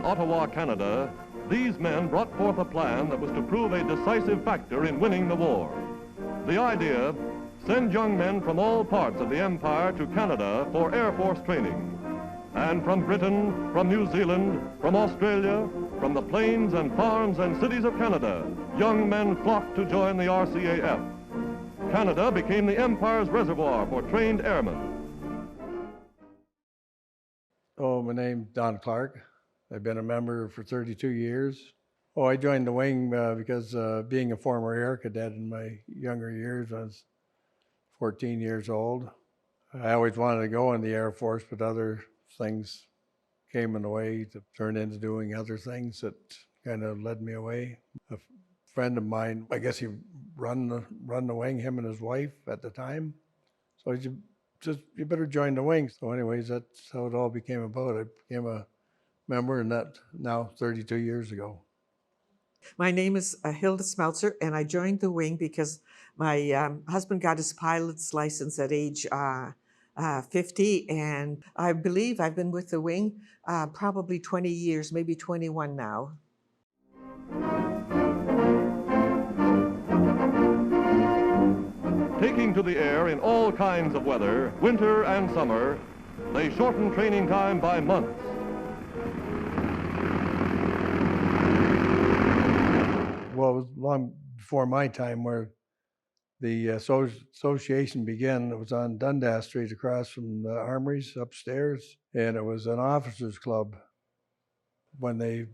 Ottawa, Canada, these men brought forth a plan that was to prove a decisive factor in winning the war. The idea: send young men from all parts of the empire to Canada for Air Force training. And from Britain, from New Zealand, from Australia, from the plains and farms and cities of Canada, young men flocked to join the RCAF. Canada became the empire's reservoir for trained airmen. Oh, my name's Don Clark. I've been a member for 32 years. Oh, I joined the wing because being a former air cadet in my younger years, I was 14 years old. I always wanted to go in the Air Force, but other things came in the way to turn into doing other things that kind of led me away. A friend of mine, I guess he run the wing, him and his wife at the time. So he said, you better join the wing. So anyways, that's how it all became about. I became a member, and that now 32 years ago. My name is Hilda Smeltzer, and I joined the wing because my husband got his pilot's license at age 50, and I believe I've been with the wing probably 20 years, maybe 21 now. Taking to the air in all kinds of weather, winter and summer, they shorten training time by months. Well, it was long before my time where the association began. It was on Dundas Street across from the armories upstairs, and it was an officers' club. When they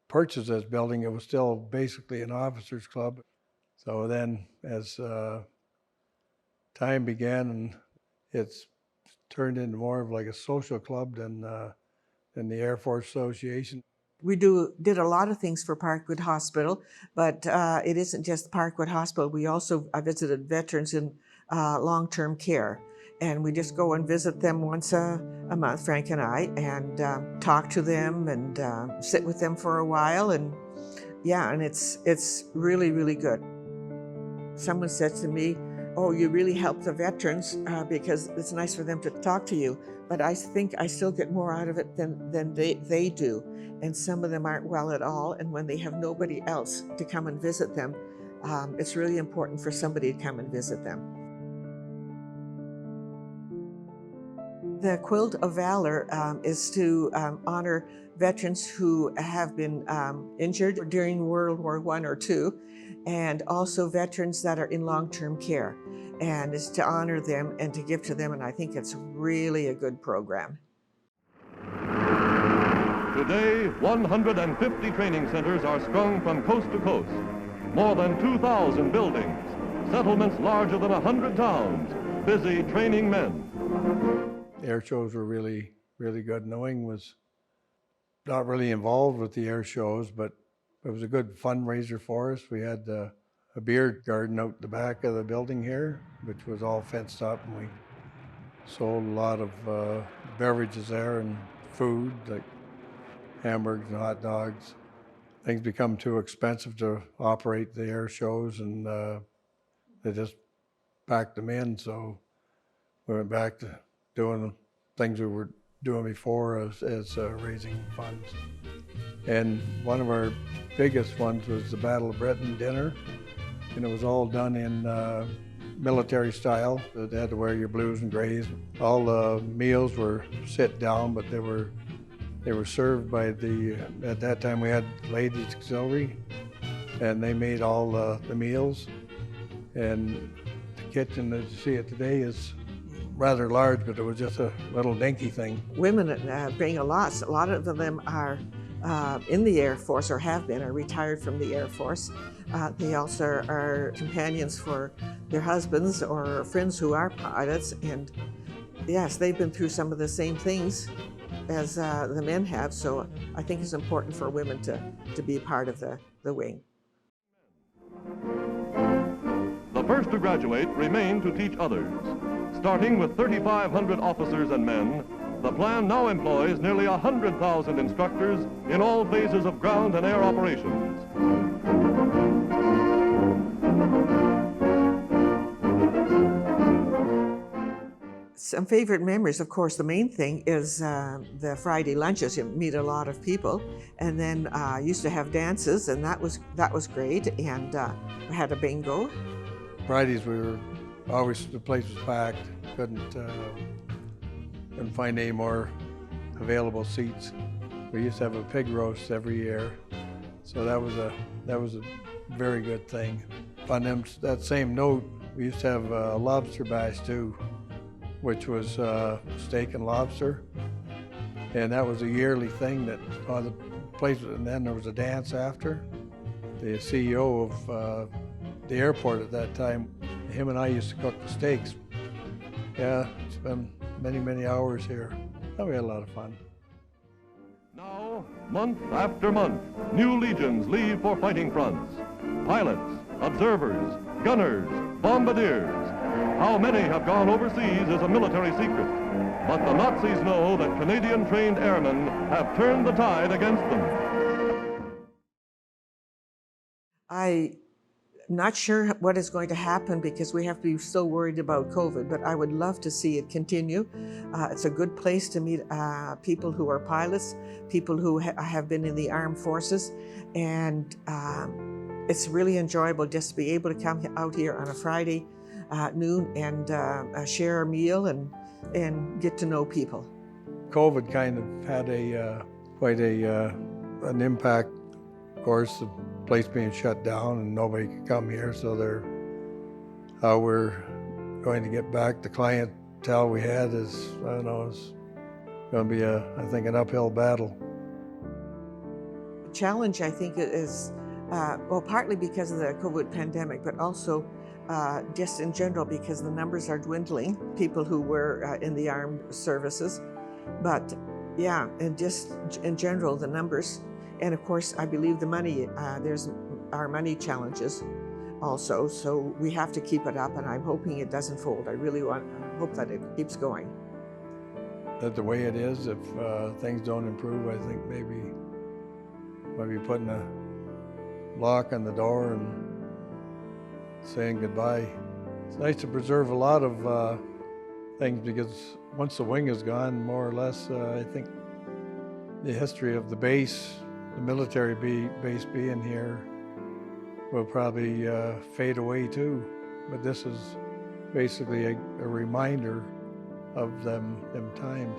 purchased this building, it was still basically an officers' club. So then as time began, and it's turned into more of like a social club than the Air Force Association. We did a lot of things for Parkwood Hospital, but it isn't just Parkwood Hospital. We also visited veterans in long-term care, and we just go and visit them once a month, Frank and I, and talk to them and sit with them for a while, and yeah, and it's really, really good. Someone said to me, "Oh, you really help the veterans because it's nice for them to talk to you." But I think I still get more out of it than they do. And some of them aren't well at all. And when they have nobody else to come and visit them, it's really important for somebody to come and visit them. The Quilt of Valor is to honor veterans who have been injured during World War I or II, and also veterans that are in long-term care. And is to honor them and to give to them, and I think it's really a good program. Today, 150 training centers are sprung from coast to coast. More than 2,000 buildings, settlements larger than 100 towns, busy training men. Air shows were really, really good. And the wing was not really involved with the air shows, but it was a good fundraiser for us. We had a beer garden out the back of the building here, which was all fenced up, and we sold a lot of beverages there and food, like hamburgers and hot dogs. Things become too expensive to operate the air shows, and they just packed them in, so we went back to doing the things we were doing before as raising funds. And one of our biggest ones was the Battle of Britain dinner, and it was all done in military style. They had to wear your blues and grays. All the meals were sit down, but they were served by at that time we had ladies auxiliary, and they made all the meals. And the kitchen, as you see it today, is rather large, but it was just a little dinky thing. Women bring a lot. A lot of them are in the Air Force, or have been, or retired from the Air Force. They also are companions for their husbands or friends who are pilots, and yes, they've been through some of the same things as the men have, so I think it's important for women to be part of the wing. The first to graduate remain to teach others. Starting with 3,500 officers and men, the plan now employs nearly 100,000 instructors in all phases of ground and air operations. Some favorite memories, of course, the main thing is the Friday lunches. You meet a lot of people, and then used to have dances, and that was great. And we had a bingo. Fridays we were always, the place was packed. Couldn't find any more available seats. We used to have a pig roast every year, so that was a very good thing. On that same note, we used to have a lobster bash too, which was steak and lobster, and that was a yearly thing that the place. And then there was a dance after. The CEO of the airport at that time, him and I used to cook the steaks. Yeah, spent many hours here. Oh, we had a lot of fun. Now, month after month, new legions leave for fighting fronts. Pilots, observers, gunners, bombardiers. How many have gone overseas is a military secret. But the Nazis know that Canadian-trained airmen have turned the tide against them. I'm not sure what is going to happen because we have to be so worried about COVID, but I would love to see it continue. It's a good place to meet people who are pilots, people who have been in the armed forces, and it's really enjoyable just to be able to come out here on a Friday noon and share a meal and get to know people. COVID kind of had quite an impact. Of course, the place being shut down and nobody could come here, so we're going to get back the clientele we had is, I don't know, it's going to be I think an uphill battle. The challenge, I think, is well, partly because of the COVID pandemic, but also just in general because the numbers are dwindling, people who were in the armed services. But yeah, and just in general, the numbers. And of course, I believe the money, there's our money challenges also. So we have to keep it up, and I'm hoping it doesn't fold. I really hope that it keeps going. That the way it is, if things don't improve, I think maybe putting a lock on the door and saying goodbye. It's nice to preserve a lot of things, because once the wing is gone, more or less, I think the history of the base, the military base being here, will probably fade away too. But this is basically a reminder of them times.